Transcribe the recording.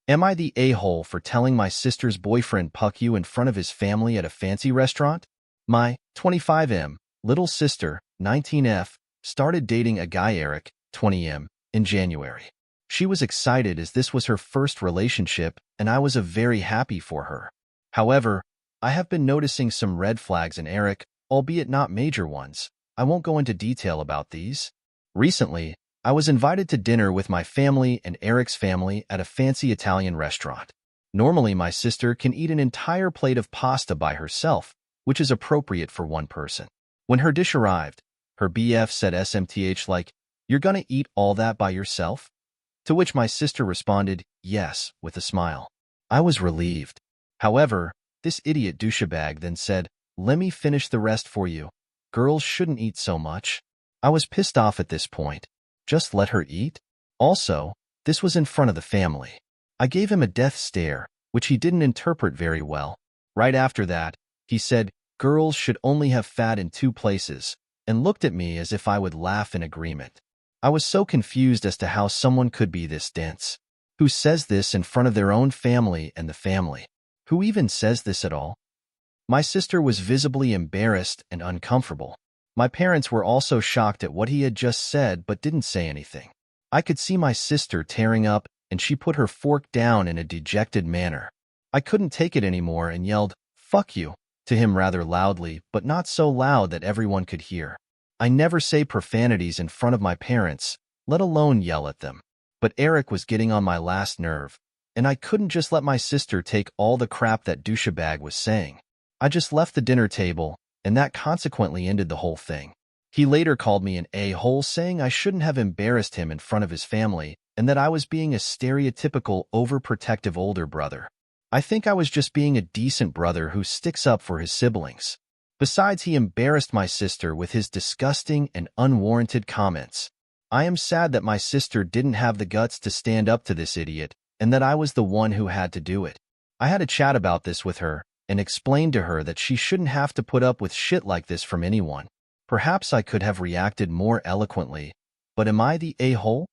Am I the a-hole for telling my sister's boyfriend "Puck you" in front of his family at a fancy restaurant? My 25M little sister, 19F, started dating a guy, Eric, 20M, in January. She was excited as this was her first relationship, and I was very happy for her. However, I have been noticing some red flags in Eric, albeit not major ones. I won't go into detail about these. Recently, I was invited to dinner with my family and Eric's family at a fancy Italian restaurant. Normally, my sister can eat an entire plate of pasta by herself, which is appropriate for one person. When her dish arrived, her BF said SMTH like, "You're gonna eat all that by yourself?" To which my sister responded, "Yes," with a smile. I was relieved. However, this idiot douchebag then said, "Let me finish the rest for you. Girls shouldn't eat so much." I was pissed off at this point. Just let her eat? Also, this was in front of the family. I gave him a death stare, which he didn't interpret very well. Right after that, he said, "Girls should only have fat in two places," and looked at me as if I would laugh in agreement. I was so confused as to how someone could be this dense. Who says this in front of their own family and the family? Who even says this at all? My sister was visibly embarrassed and uncomfortable. My parents were also shocked at what he had just said but didn't say anything. I could see my sister tearing up, and she put her fork down in a dejected manner. I couldn't take it anymore and yelled, "Fuck you," to him rather loudly, but not so loud that everyone could hear. I never say profanities in front of my parents, let alone yell at them. But Eric was getting on my last nerve, and I couldn't just let my sister take all the crap that douchebag was saying. I just left the dinner table, and that consequently ended the whole thing. He later called me an a-hole, saying I shouldn't have embarrassed him in front of his family, and that I was being a stereotypical overprotective older brother. I think I was just being a decent brother who sticks up for his siblings. Besides, he embarrassed my sister with his disgusting and unwarranted comments. I am sad that my sister didn't have the guts to stand up to this idiot, and that I was the one who had to do it. I had a chat about this with her, and explained to her that she shouldn't have to put up with shit like this from anyone. Perhaps I could have reacted more eloquently, but am I the a-hole?